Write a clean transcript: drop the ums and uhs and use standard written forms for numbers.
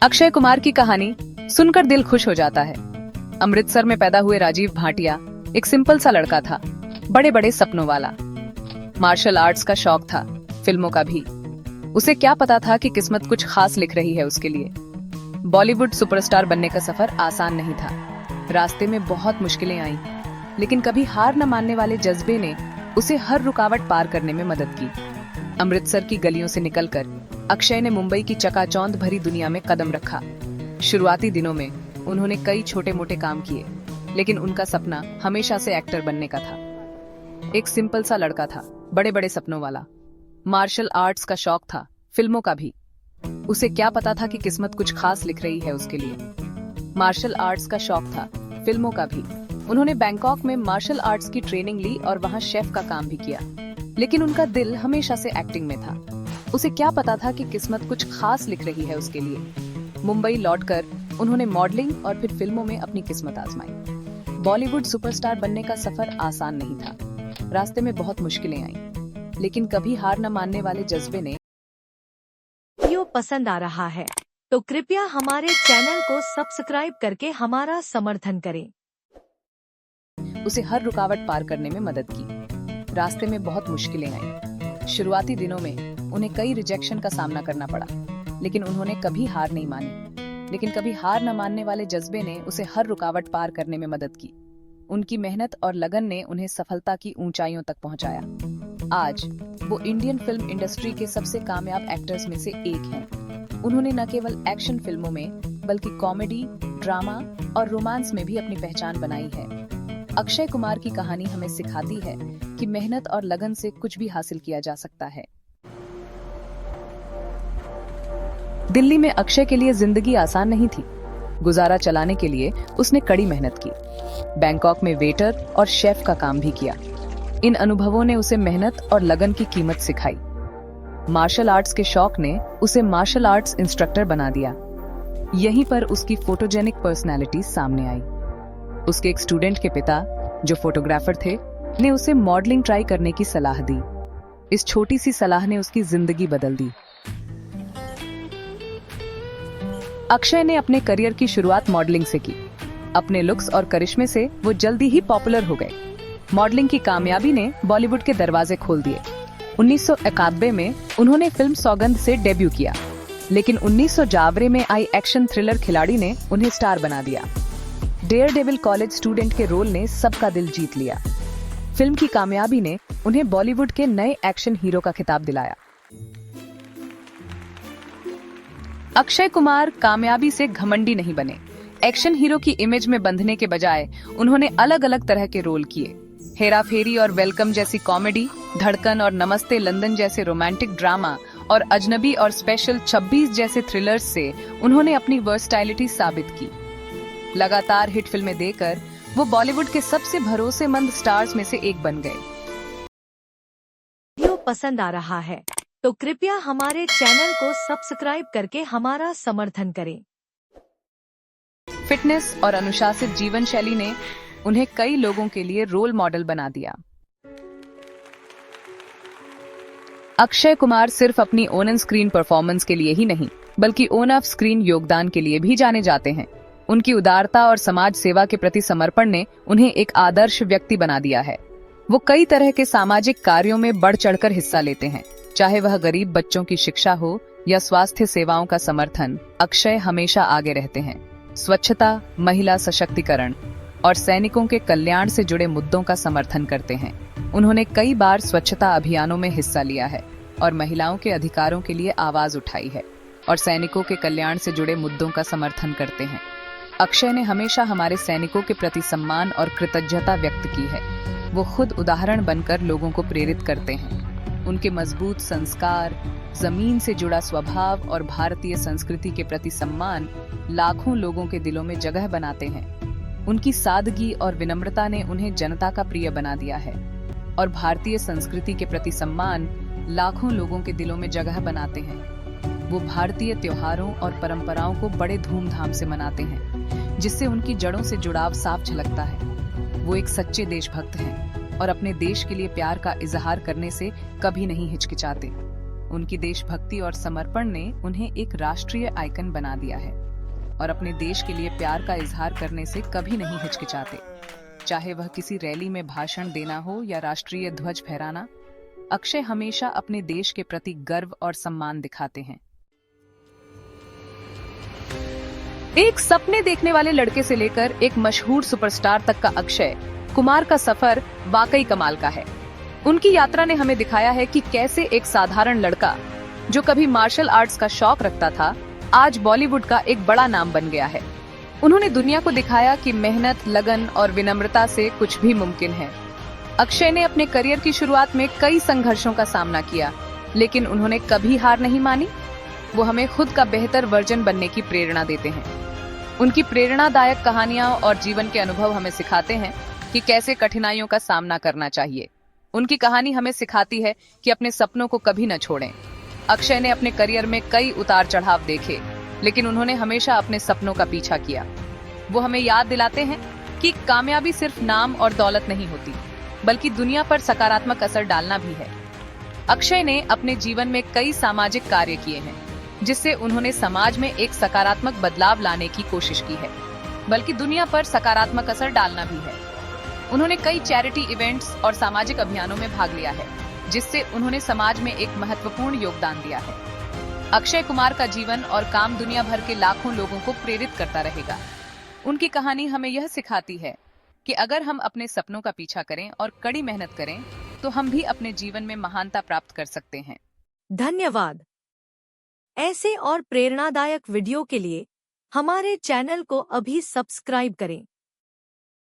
अक्षय कुमार की कहानी सुनकर दिल खुश हो जाता है। अमृतसर में पैदा हुए राजीव भाटिया एक सिंपल सा लड़का था, बड़े बड़े सपनों वाला। मार्शल आर्ट्स का शौक था, फिल्मों का भी। उसे क्या पता था कि किस्मत कुछ खास लिख रही है उसके लिए। बॉलीवुड सुपरस्टार बनने का सफर आसान नहीं था। रास्ते में बहुत मुश्किलें आईं, लेकिन कभी हार न मानने वाले जज्बे ने उसे हर रुकावट पार करने में मदद की। अमृतसर की गलियों से निकलकर अक्षय ने मुंबई की चकाचौंध भरी दुनिया में कदम रखा। शुरुआती दिनों में उन्होंने कई छोटे मोटे काम किए, लेकिन उनका सपना हमेशा से एक्टर बनने का था। एक सिंपल सा लड़का था, बड़े बड़े सपनों वाला। मार्शल आर्ट्स का शौक था, फिल्मों का भी। उसे क्या पता था कि किस्मत कुछ खास लिख रही है उसके लिए। मार्शल आर्ट्स का शौक था, फिल्मों का भी। उन्होंने बैंकॉक में मार्शल आर्ट्स की ट्रेनिंग ली और वहां शेफ का काम भी किया, लेकिन उनका दिल हमेशा से एक्टिंग में था। उसे क्या पता था कि किस्मत कुछ खास लिख रही है उसके लिए। मुंबई लौटकर उन्होंने मॉडलिंग और फिर फिल्मों में अपनी किस्मत आजमाई। बॉलीवुड सुपरस्टार बनने का सफर आसान नहीं था। रास्ते में बहुत मुश्किलें आईं, लेकिन कभी हार न मानने वाले जज्बे ने। वीडियो पसंद आ रहा है तो कृपया हमारे चैनल को सब्सक्राइब करके हमारा समर्थन करें। उसे हर रुकावट पार करने में मदद की। रास्ते में बहुत मुश्किलें आईं। शुरुआती दिनों में उन्हें कई रिजेक्शन का सामना करना पड़ा, लेकिन उन्होंने कभी हार नहीं मानी। लेकिन कभी हार न मानने वाले जज्बे ने उसे हर रुकावट पार करने में मदद की। उनकी मेहनत और लगन ने उन्हें सफलता की ऊंचाइयों तक पहुंचाया। आज वो इंडियन फिल्म इंडस्ट्री के सबसे कामयाब एक्टर्स में से एक हैं। उन्होंने न केवल एक्शन फिल्मों में, बल्कि कॉमेडी, ड्रामा और रोमांस में भी अपनी पहचान बनाई है। अक्षय कुमार की कहानी हमें सिखाती है कि मेहनत और लगन से कुछ भी हासिल किया जा सकता है। दिल्ली में अक्षय के लिए जिंदगी आसान नहीं थी। गुजारा चलाने के लिए उसने कड़ी मेहनत की। बैंकॉक में वेटर और शेफ का काम भी किया। इन अनुभवों ने उसे मेहनत और लगन की कीमत सिखाई। मार्शल आर्ट्स के शौक ने उसे मार्शल आर्ट्स इंस्ट्रक्टर बना दिया। यहीं पर उसकी फोटोजेनिक पर्सनैलिटी सामने आई। उसके एक स्टूडेंट के पिता, जो फोटोग्राफर थे, ने उसे मॉडलिंग ट्राई करने की सलाह दी। इस छोटी सी सलाह ने उसकी जिंदगी बदल दी। अक्षय ने अपने करियर की शुरुआत मॉडलिंग से की। अपने लुक्स और करिश्मे से वो जल्दी ही पॉपुलर हो गए। मॉडलिंग की कामयाबी ने बॉलीवुड के दरवाजे खोल दिए। 1991 में उन्होंने फिल्म सौगंध से डेब्यू किया, लेकिन 1900 जावरे में आई एक्शन थ्रिलर खिलाड़ी ने उन्हें स्टार बना दिया। डेयरडेविल कॉलेज स्टूडेंट के रोल ने सबका दिल जीत लिया। फिल्म की कामयाबी ने उन्हें बॉलीवुड के नए एक्शन हीरो का खिताब दिलाया। अक्षय कुमार कामयाबी से घमंडी नहीं बने। एक्शन हीरो की इमेज में बंधने के बजाय उन्होंने अलग अलग तरह के रोल किए। हेरा फेरी और वेलकम जैसी कॉमेडी, धड़कन और नमस्ते लंदन जैसे रोमांटिक ड्रामा और अजनबी और स्पेशल 26 जैसे थ्रिलर्स से उन्होंने अपनी वर्सटैलिटी साबित की। लगातार हिट फिल्में देकर वो बॉलीवुड के सबसे भरोसेमंद स्टार्स में से एक बन गए। वीडियो पसंद आ रहा है तो कृपया हमारे चैनल को सब्सक्राइब करके हमारा समर्थन करें। फिटनेस और अनुशासित जीवन शैली ने उन्हें कई लोगों के लिए रोल मॉडल बना दिया। अक्षय कुमार सिर्फ अपनी ऑन स्क्रीन परफॉर्मेंस के लिए ही नहीं, बल्कि ऑन ऑफ स्क्रीन योगदान के लिए भी जाने जाते हैं। उनकी उदारता और समाज सेवा के प्रति समर्पण ने उन्हें एक आदर्श व्यक्ति बना दिया है। वो कई तरह के सामाजिक कार्यों में बढ़ चढ़कर हिस्सा लेते हैं, चाहे वह गरीब बच्चों की शिक्षा हो या स्वास्थ्य सेवाओं का समर्थन। अक्षय हमेशा आगे रहते हैं। स्वच्छता, महिला सशक्तिकरण और सैनिकों के कल्याण से जुड़े मुद्दों का समर्थन करते हैं। उन्होंने कई बार स्वच्छता अभियानों में हिस्सा लिया है और महिलाओं के अधिकारों के लिए आवाज उठाई है, और सैनिकों के कल्याण से जुड़े मुद्दों का समर्थन करते हैं। अक्षय ने हमेशा हमारे सैनिकों के प्रति सम्मान और कृतज्ञता व्यक्त की है। वो खुद उदाहरण बनकर लोगों को प्रेरित करते हैं। उनके मजबूत संस्कार, जमीन से जुड़ा स्वभाव और भारतीय संस्कृति के प्रति सम्मान लाखों लोगों के दिलों में जगह बनाते हैं। उनकी सादगी और विनम्रता ने उन्हें जनता का प्रिय बना दिया है, और भारतीय संस्कृति के प्रति सम्मान लाखों लोगों के दिलों में जगह बनाते हैं। वो भारतीय त्योहारों और परंपराओं को बड़े धूमधाम से मनाते हैं, जिससे उनकी जड़ों से जुड़ाव साफ झलकता है। वो एक सच्चे देशभक्त हैं और अपने देश के लिए प्यार का इजहार करने से कभी नहीं हिचकिचाते। उनकी देशभक्ति और समर्पण ने उन्हें एक राष्ट्रीय आइकन बना दिया है और अपने देश के लिए प्यार का इजहार करने से कभी नहीं हिचकिचाते। चाहे वह किसी रैली में भाषण देना हो या राष्ट्रीय ध्वज फहराना, अक्षय हमेशा अपने देश के प्रति गर्व और सम्मान दिखाते हैं। एक सपने देखने वाले लड़के से लेकर एक मशहूर सुपरस्टार तक का अक्षय कुमार का सफर वाकई कमाल का है। उनकी यात्रा ने हमें दिखाया है कि कैसे एक साधारण लड़का जो कभी मार्शल आर्ट्स का शौक रखता था, आज बॉलीवुड का एक बड़ा नाम बन गया है। उन्होंने दुनिया को दिखाया कि मेहनत, लगन और विनम्रता से कुछ भी मुमकिन है। अक्षय ने अपने करियर की शुरुआत में कई संघर्षों का सामना किया, लेकिन उन्होंने कभी हार नहीं मानी। वो हमें खुद का बेहतर वर्जन बनने की प्रेरणा देते हैं। उनकी प्रेरणादायक कहानियां और जीवन के अनुभव हमें सिखाते हैं कि कैसे कठिनाइयों का सामना करना चाहिए। उनकी कहानी हमें सिखाती है कि अपने सपनों को कभी न छोड़ें। अक्षय ने अपने करियर में कई उतार चढ़ाव देखे, लेकिन उन्होंने हमेशा अपने सपनों का पीछा किया। वो हमें याद दिलाते हैं कि कामयाबी सिर्फ नाम और दौलत नहीं होती, बल्कि दुनिया पर सकारात्मक असर डालना भी है। अक्षय ने अपने जीवन में कई सामाजिक कार्य किए हैं, जिससे उन्होंने समाज में एक सकारात्मक बदलाव लाने की कोशिश की है, बल्कि दुनिया पर सकारात्मक असर डालना भी है। उन्होंने कई चैरिटी इवेंट्स और सामाजिक अभियानों में भाग लिया है, जिससे उन्होंने समाज में एक महत्वपूर्ण योगदान दिया है। अक्षय कुमार का जीवन और काम दुनिया भर के लाखों लोगों को प्रेरित करता रहेगा। उनकी कहानी हमें यह सिखाती है कि अगर हम अपने सपनों का पीछा करें और कड़ी मेहनत करें, तो हम भी अपने जीवन में महानता प्राप्त कर सकते हैं। धन्यवाद। ऐसे और प्रेरणादायक वीडियो के लिए हमारे चैनल को अभी सब्सक्राइब करें।